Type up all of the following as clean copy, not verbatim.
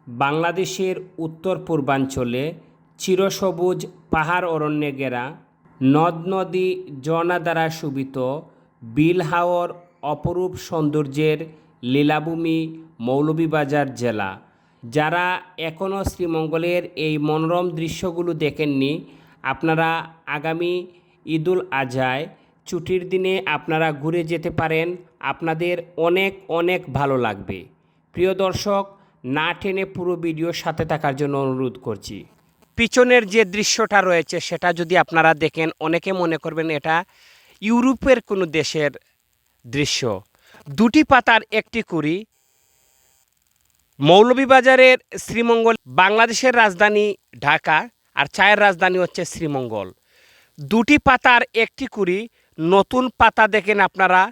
বাংলাদেশের উত্তর পূর্বাঞ্চলে চিরসবুজ পাহাড় অরণ্যে ঘেরা নদ নদী ঝর্ণা দ্বারা শোভিত বিল হাওর অপরূপ সৌন্দর্যের লীলাভূমি মৌলভীবাজার জেলা। যারা এখনও শ্রীমঙ্গলের এই মনোরম দৃশ্যগুলো দেখেননি, আপনারা আগামী ঈদুল আজহায় ছুটির দিনে আপনারা ঘুরে যেতে পারেন। আপনাদের অনেক অনেক ভালো লাগবে। প্রিয় দর্শক, না টেনে পুরো ভিডিওর সাথে থাকার জন্য অনুরোধ করছি। পিছনের যে দৃশ্যটা রয়েছে সেটা যদি আপনারা দেখেন, অনেকে মনে করবেন এটা ইউরোপের কোনো দেশের দৃশ্য। দুটি পাতার একটি কুড়ি। মৌলভীবাজারের শ্রীমঙ্গল বাংলাদেশের রাজধানী ঢাকা, আর চায়ের রাজধানী হচ্ছে শ্রীমঙ্গল। দুটি পাতার একটি কুড়ি। নতুন পাতা দেখেন আপনারা,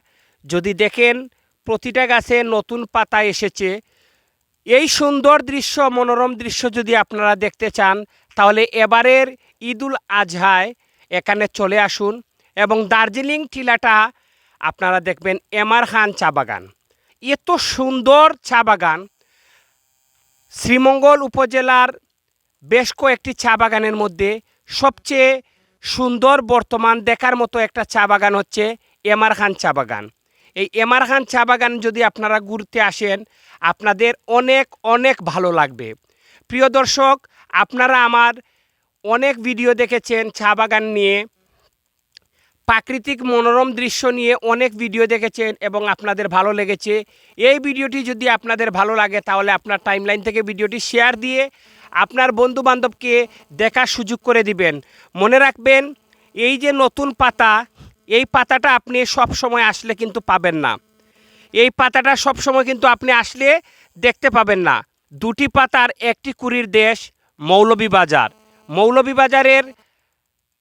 যদি দেখেন প্রতিটা গাছে নতুন পাতা এসেছে। এই সুন্দর দৃশ্য, মনোরম দৃশ্য যদি আপনারা দেখতে চান, তাহলে এবারের ঈদুল আজহায় এখানে চলে আসুন এবং দার্জিলিং টিলাটা আপনারা দেখবেন। এমআর খান চা বাগান, এত সুন্দর চা বাগান। শ্রীমঙ্গল উপজেলার বেশ কয়েকটি চা বাগানের মধ্যে সবচেয়ে সুন্দর বর্তমান দেখার মতো একটা চা বাগান হচ্ছে এমআর খান চা বাগান। এই এমআর খান চা বাগান যদি আপনারা ঘুরতে আসেন, আপনাদের অনেক অনেক ভালো লাগবে। প্রিয় দর্শক, আপনারা আমার অনেক ভিডিও দেখেছেন চা বাগান নিয়ে, প্রাকৃতিক মনোরম দৃশ্য নিয়ে অনেক ভিডিও দেখেছেন এবং আপনাদের ভালো লেগেছে। এই ভিডিওটি যদি আপনাদের ভালো লাগে, তাহলে আপনার টাইমলাইন থেকে ভিডিওটি শেয়ার দিয়ে আপনার বন্ধুবান্ধবকে দেখার সুযোগ করে দিবেন। মনে রাখবেন, এই যে নতুন পাতা, এই পাতাটা আপনি সব সময় আসলে কিন্তু পাবেন না। এই পাতাটা সব সময় কিন্তু আপনি আসলে দেখতে পাবেন না। দুটি পাতার একটি কুড়ির দেশ মৌলভীবাজার। মৌলভীবাজারের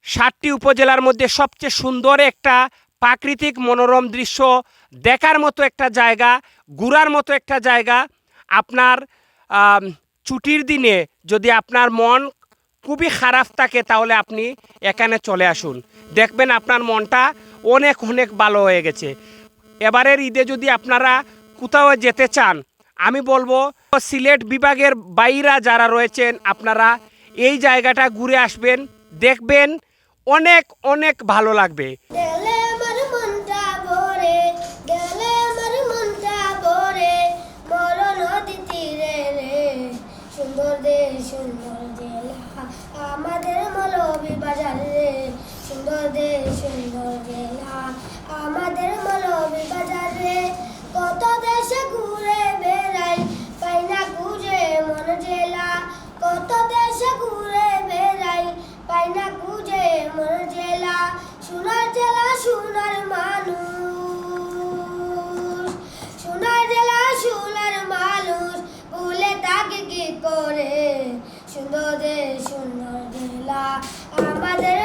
7টি উপজেলার মধ্যে সবচেয়ে সুন্দর একটা প্রাকৃতিক মনোরম দৃশ্য দেখার মতো একটা জায়গা, ঘোরার মতো একটা জায়গা। আপনার ছুটির দিনে যদি আপনার মন খুবই খারাপ থাকে, তাহলে আপনি এখানে চলে আসুন, দেখবেন আপনার মনটা অনেক অনেক ভালো হয়ে গেছে। এবারের ঈদে যদি আপনারা কোথাও যেতে চান, আমি বলবো সিলেট বিভাগের বাইরা যারা রয়েছেন, আপনারা এই জায়গাটা ঘুরে আসবেন, দেখবেন অনেক অনেক ভালো লাগবে। আমাদের মৌলভীবাজার রে, সুন্দর দেশ সুন্দর জেলা। আমাদের মৌলভীবাজার রে, কত দেশে ঘুরে বেড়াই, পাই না খুঁজে মন জেলা। কত দেশে ঘুরে বেড়াই, পাই না খুঁজে মন জেলা। সোনার জেলা সোনার মানুষ, সোনার জেলা সোনার মানুষ, ভুলে থাকে কি করে। সুন্দর দেশ সুন্দর জেলা, আমাদের